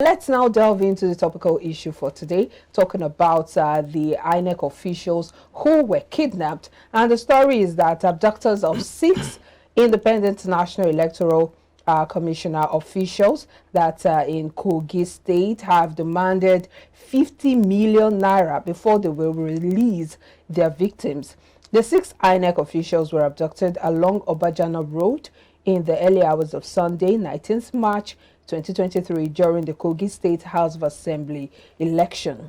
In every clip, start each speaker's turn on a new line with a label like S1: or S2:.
S1: Let's now delve into the topical issue for today, talking about the Inec officials who were kidnapped. And the story is that abductors of 6 independent National Electoral Commissioner officials that in Kogi State have demanded 50 million naira before they will release their victims. The 6 Inec officials were abducted along Obajana Road in the early hours of Sunday, 19th March 2023, during the Kogi State House of Assembly election.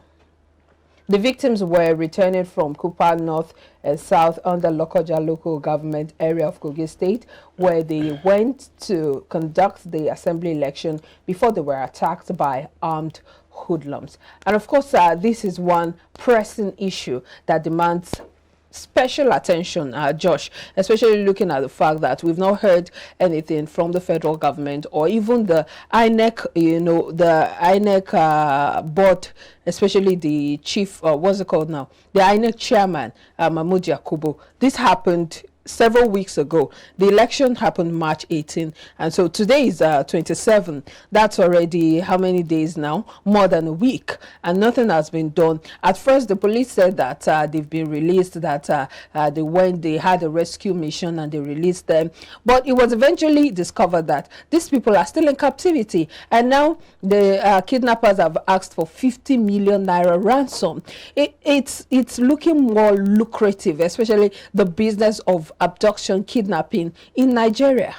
S1: The victims were returning from Kupa North and South under Lokoja Local Government Area of Kogi State, where they went to conduct the assembly election before they were attacked by armed hoodlums. And of course, this is one pressing issue that demands special attention, Josh, especially looking at the fact that we've not heard anything from the federal government or even the Inec, the Inec board, especially the chief, what's it called now? The Inec chairman, Mahmoud Yakubu. This happened several weeks ago. The election happened March 18, and so today is 27. That's already how many days now? More than a week, and nothing has been done. At first, the police said that they've been released, that they had a rescue mission and they released them, but it was eventually discovered that these people are still in captivity, and now the kidnappers have asked for 50 million naira ransom. It's looking more lucrative, especially the business of abduction, kidnapping in Nigeria.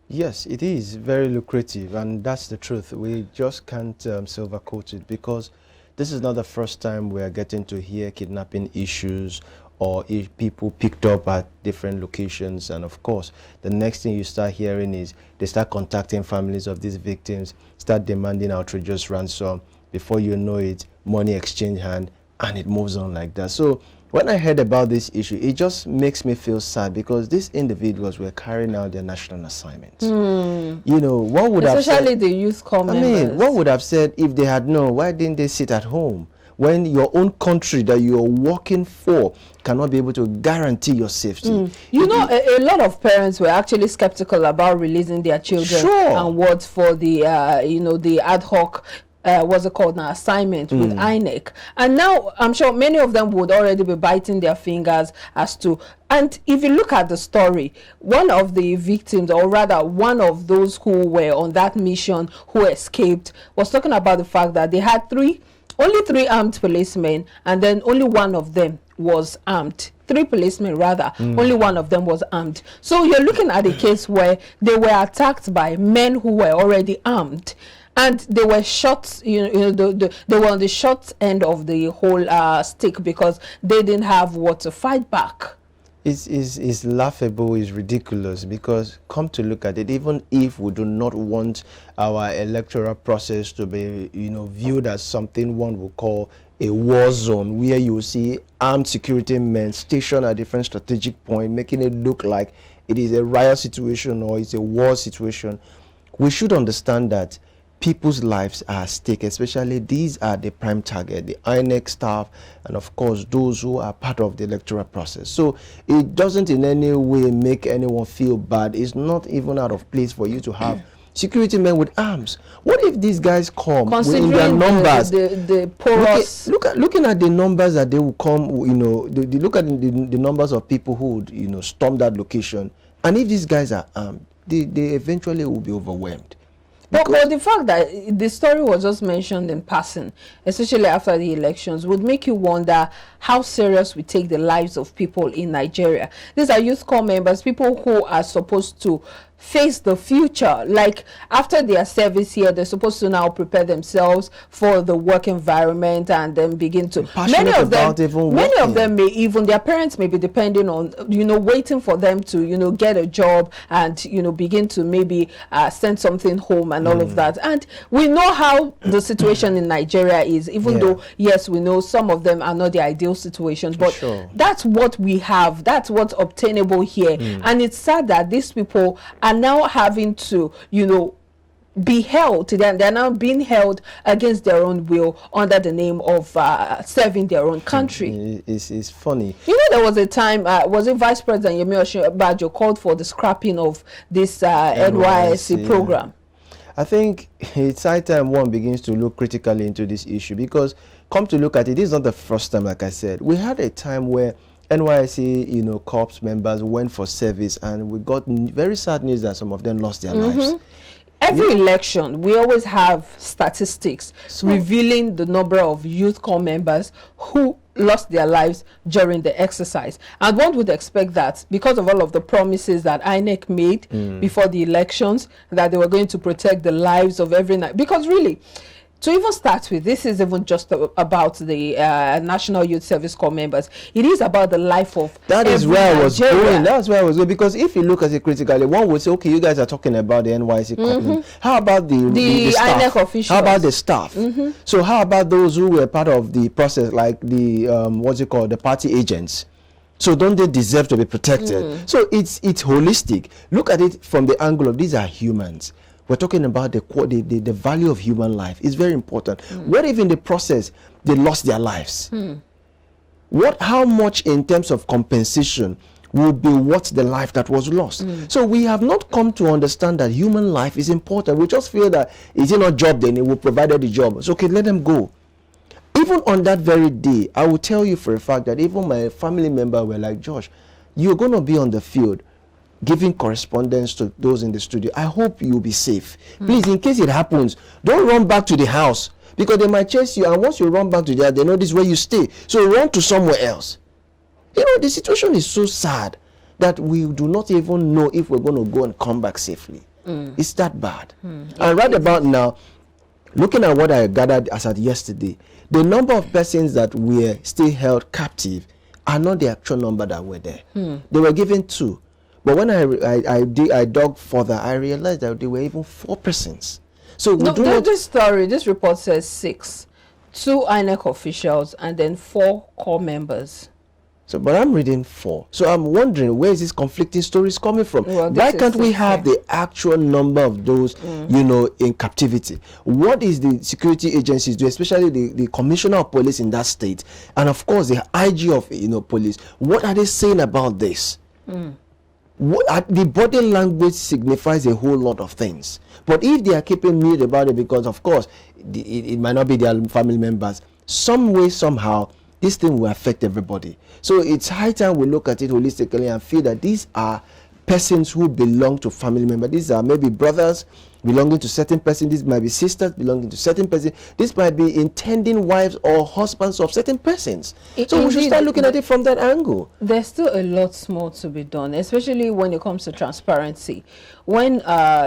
S2: Yes, it is very lucrative, and that's the truth. We just can't silvercoat it, because this is not the first time we are getting to hear kidnapping issues or if people picked up at different locations. And of course, the next thing you start hearing is they start contacting families of these victims, start demanding outrageous ransom. Before you know it, money exchange hand, and it moves on like that. So when I heard about this issue, it just makes me feel sad, because these individuals were carrying out their national assignments. You know, one would have said,
S1: especially the youth members.
S2: one would have said, if they had known, why didn't they sit at home? When your own country that you're working for cannot be able to guarantee your safety.
S1: You know, a lot of parents were actually skeptical about releasing their children and what for the, the ad hoc what's it called now, assignment with Inec. And now I'm sure many of them would already be biting their fingers as to, and if you look at the story, one of the victims, or rather one of those who were on that mission who escaped, was talking about the fact that they had only three armed policemen, and then only one of them was armed. 3 policemen rather, only one of them was armed. So you're looking at a case where they were attacked by men who were already armed, and they were shot, they were on the short end of the whole stick, because they didn't have what to fight back.
S2: It's laughable, it's ridiculous, because come to look at it, even if we do not want our electoral process to be, viewed as something one would call a war zone, where you see armed security men stationed at different strategic points, making it look like it is a riot situation or it's a war situation, we should understand that people's lives are at stake. Especially these are the prime target, the INEC staff, and of course those who are part of the electoral process. So it doesn't in any way make anyone feel bad. It's not even out of place for you to have security men with arms. What if these guys come in their numbers?
S1: The porous.
S2: Looking at the numbers that they will come, look at the numbers of people who would, storm that location. And if these guys are armed, they eventually will be overwhelmed.
S1: But the fact that the story was just mentioned in passing, especially after the elections, would make you wonder how serious we take the lives of people in Nigeria. These are youth corps members, people who are supposed to face the future. Like, after their service here, they're supposed to now prepare themselves for the work environment and then begin to, many of them may even, their parents may be depending on, waiting for them to, get a job and, begin to maybe send something home and all of that. And we know how the situation in Nigeria is, even though, yes, we know some of them are not the ideal situations, but that's what we have, that's what's obtainable here. And it's sad that these people are now having to, be held. They're now being held against their own will under the name of serving their own country.
S2: It's funny.
S1: There was a time, was it Vice President Yemi Osinbajo called for the scrapping of this NYSC program?
S2: I think it's high time one begins to look critically into this issue, because come to look at it, this is not the first time, like I said. We had a time where NYSC, corps members went for service, and we got very sad news that some of them lost their lives.
S1: Every election, we always have statistics revealing the number of youth corps members who lost their lives during the exercise. And one would expect that because of all of the promises that Inec made before the elections, that they were going to protect the lives of every night. Because really, to even start with, this is even just about the National Youth Service Corps members. It is about the life of
S2: That is where I was going. That's where I was going. Because if you look at it critically, one would say, okay, you guys are talking about the NYC Corps. How about the staff?
S1: Inec officials?
S2: How about the staff? So how about those who were part of the process, like the, the party agents? So don't they deserve to be protected? So it's holistic. Look at it from the angle of these are humans. We're talking about the value of human life. It's very important. What if in the process they lost their lives? How much in terms of compensation will be worth the life that was lost? So we have not come to understand that human life is important. We just feel that it's not a job, then it will provide the job. So okay, let them go. Even on that very day, I will tell you for a fact that even my family member were like, Josh, you're going to be on the field giving correspondence to those in the studio. I hope you'll be safe. Please, in case it happens, don't run back to the house, because they might chase you, and once you run back to there, they know this is where you stay. So run to somewhere else. The situation is so sad that we do not even know if we're going to go and come back safely. It's that bad. And right about now, looking at what I gathered as at yesterday, the number of persons that were still held captive are not the actual number that were there. They were given 2. But when I dug further, I realized that there were even 4 persons. So
S1: this report says 6, 2 Inec officials, and then 4 corps members.
S2: So, but I'm reading 4. So I'm wondering, where is this conflicting stories coming from? Well, why can't we have the actual number of those, in captivity? What is the security agencies do, especially the commissioner of police in that state, and of course the IG of police? What are they saying about this? The body language signifies a whole lot of things. But if they are keeping mute about it, because of course it might not be their family members, some way, somehow, this thing will affect everybody. So it's high time we look at it holistically and feel that these are persons who belong to family members. These are maybe brothers belonging to certain persons. These might be sisters belonging to certain persons. This might be intending wives or husbands of certain persons. So we should start looking at it from that angle.
S1: There's still a lot more to be done, especially when it comes to transparency. When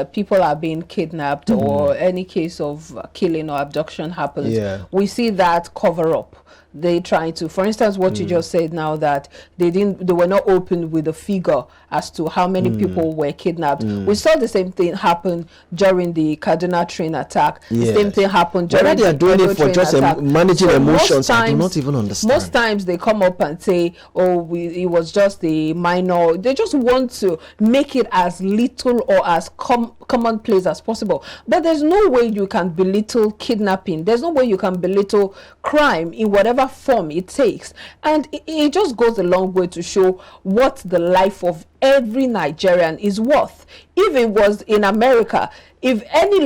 S1: people are being kidnapped or any case of killing or abduction happens, we see that cover up. They trying to, for instance, what you just said now, that they were not open with a figure as to how many people were kidnapped. We saw the same thing happen during the Kaduna train attack. The same thing happened during
S2: they are doing it for just managing emotions. I do not even understand.
S1: Most times they come up and say, oh, it was just a minor. They just want to make it as little or as commonplace as possible. But there's no way you can belittle kidnapping. There's no way you can belittle crime in whatever form it takes. And it just goes a long way to show what the life of every Nigerian is worth. If it was in America, if any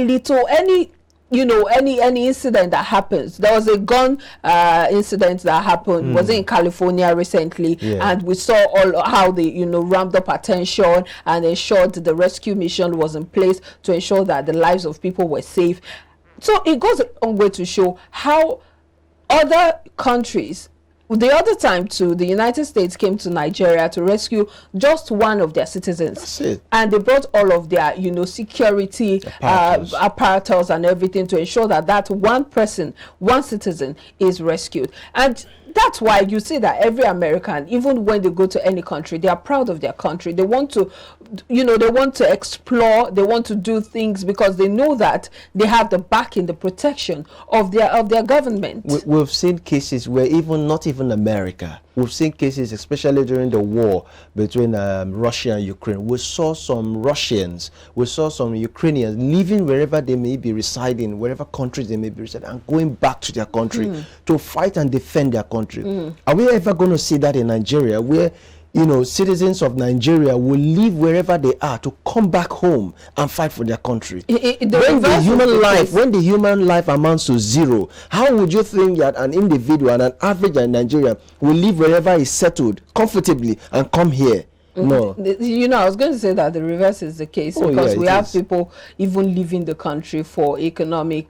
S1: incident that happens, there was a gun incident that happened, was it in California recently, and we saw how they ramped up attention and ensured the rescue mission was in place to ensure that the lives of people were safe. So it goes a long way to show how other countries, the other time too, the United States came to Nigeria to rescue just one of their citizens.
S2: That's it.
S1: And they brought all of their, security apparatus and everything to ensure that one person, one citizen is rescued. And that's why you see that every American, even when they go to any country, they are proud of their country. They want to, they want to explore, they want to do things because they know that they have the backing, the protection of their government.
S2: We've seen cases where not even America, we've seen cases, especially during the war between Russia and Ukraine. We saw some Russians, we saw some Ukrainians leaving wherever they may be residing, wherever countries they may be residing, and going back to their country to fight and defend their country. Are we ever going to see that in Nigeria, where citizens of Nigeria will leave wherever they are to come back home and fight for their country. When the human life amounts to zero, how would you think that an individual and an average Nigerian will live wherever he's settled comfortably and come here? No.
S1: I was going to say that the reverse is the case, because we have people even leaving the country for economic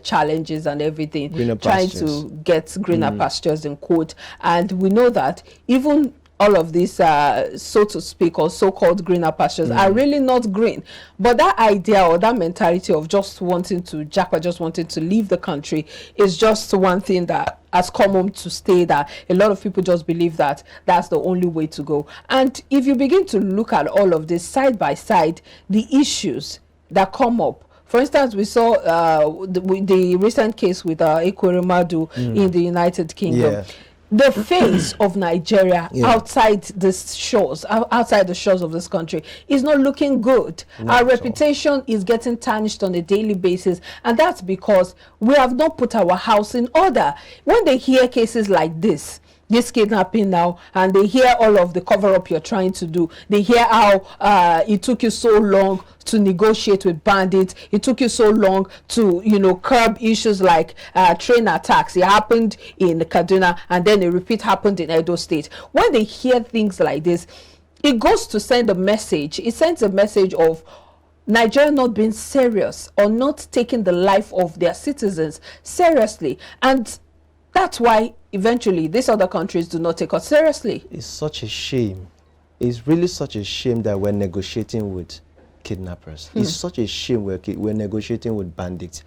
S1: challenges and everything, trying to get greener pastures in quote. And we know that even all of these, so to speak, or so-called greener pastures are really not green. But that idea or that mentality of just wanting to just wanting to leave the country is just one thing that has come home to stay, that a lot of people just believe that that's the only way to go. And if you begin to look at all of this side by side, the issues that come up, for instance, we saw the recent case with Ekweremadu in the United Kingdom. Yeah. The face of Nigeria outside the shores of this country is not looking good. Our reputation is getting tarnished on a daily basis, and that's because we have not put our house in order. When they hear cases like this kidnapping now, and they hear all of the cover-up you're trying to do, they hear how it took you so long to negotiate with bandits, it took you so long to curb issues like train attacks. It happened in Kaduna, and then a repeat happened in Edo State. When they hear things like this, it goes to send a message. It sends a message of Nigeria not being serious, or not taking the life of their citizens seriously. And that's why eventually these other countries do not take us seriously.
S2: It's such a shame. It's really such a shame that we're negotiating with kidnappers. It's such a shame we're negotiating with bandits.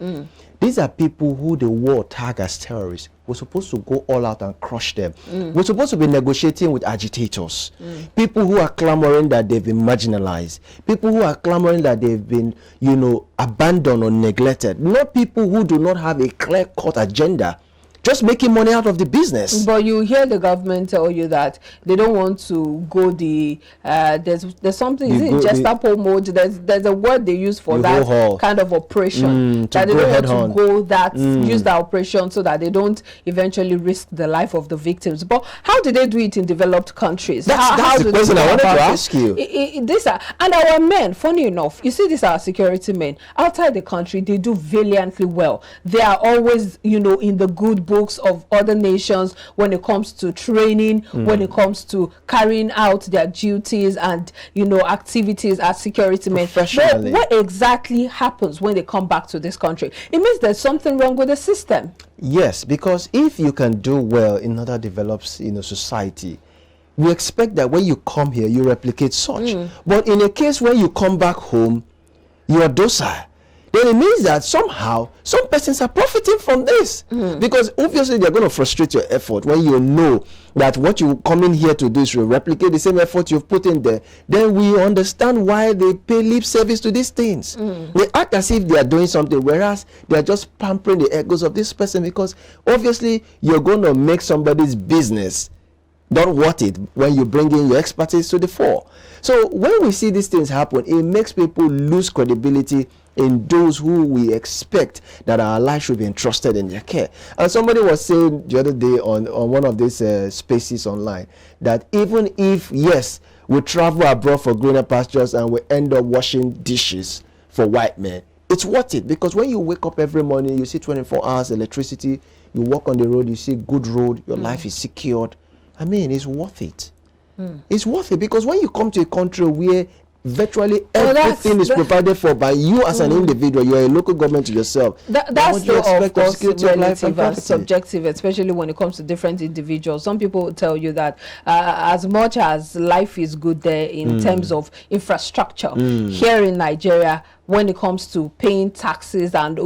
S2: These are people who the world tag as terrorists. We're supposed to go all out and crush them. We're supposed to be negotiating with agitators, people who are clamoring that they've been marginalized, people who are clamoring that they've been, abandoned or neglected, not people who do not have a clear-cut agenda, just making money out of the business.
S1: But you hear the government tell you that they don't want to go there's something, is it Gestapo mode? There's a word they use for that kind of operation, that they don't want to go that use that operation so that they don't eventually risk the life of the victims. But how do they do it in developed countries?
S2: That's the question I wanted to ask you.
S1: And our men, funny enough, you see, these are security men outside the country. They do valiantly well. They are always in the good books of other nations when it comes to training, when it comes to carrying out their duties and activities as security men. But what exactly happens when they come back to this country? It means there's something wrong with the system.
S2: Yes, because if you can do well in other developed society, we expect that when you come here you replicate such. But in a case where you come back home, you are docile, then it means that somehow some persons are profiting from this, because obviously they're going to frustrate your effort when you know that what you come in here to do is to replicate the same effort you've put in there. Then we understand why they pay lip service to these things. They act as if they are doing something, whereas they are just pampering the egos of this person, because obviously you're going to make somebody's business not worth it when you bring in your expertise to the fore. So when we see these things happen, it makes people lose credibility in those who we expect that our life should be entrusted in their care. And somebody was saying the other day on one of these spaces online that even if, yes, we travel abroad for greener pastures and we end up washing dishes for white men, it's worth it, because when you wake up every morning, you see 24 hours electricity, you walk on the road, you see good road, your life is secured. I mean, it's worth it. It's worth it, because when you come to a country where virtually everything is provided for by you as an individual, you're a local government to yourself.
S1: That's still, of course, relative and subjective, especially when it comes to different individuals. Some people will tell you that as much as life is good there in terms of infrastructure, here in Nigeria, when it comes to paying taxes and,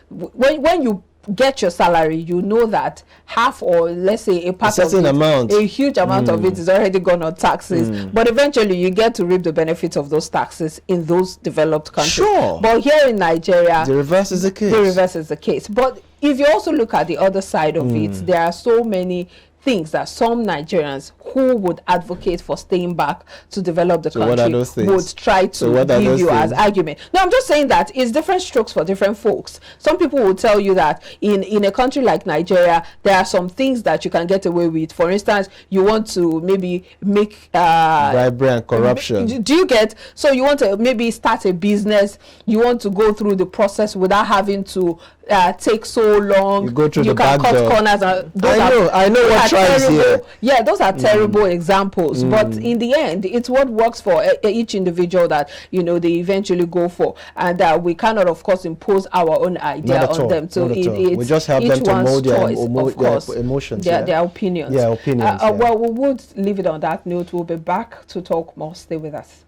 S1: when you get your salary, you know that half, or let's say a part of it, a huge amount of it is already gone on taxes. But eventually you get to reap the benefits of those taxes in those developed countries.
S2: Sure.
S1: But here in Nigeria,
S2: the reverse is the case.
S1: The reverse is the case. But if you also look at the other side of it, there are so many things that some Nigerians who would advocate for staying back to develop the
S2: what are
S1: country
S2: those things?
S1: would try to give you as argument. No, I'm just saying that it's different strokes for different folks. Some people will tell you that in a country like Nigeria, there are some things that you can get away with. For instance, you want to maybe make
S2: bribery and corruption.
S1: Do you get? So you want to maybe start a business, you want to go through the process without having to take so long.
S2: You go through the
S1: can
S2: back
S1: cut
S2: door.
S1: corners.
S2: I know what tries here.
S1: Yeah, those are terrible examples. But in the end, it's what works for each individual that they eventually go for, and we cannot, of course, impose our own idea on them. So
S2: we just help them to mold their emotions,
S1: their opinions.
S2: Yeah, opinions.
S1: Well, we would leave it on that note. We'll be back to talk more. Stay with us.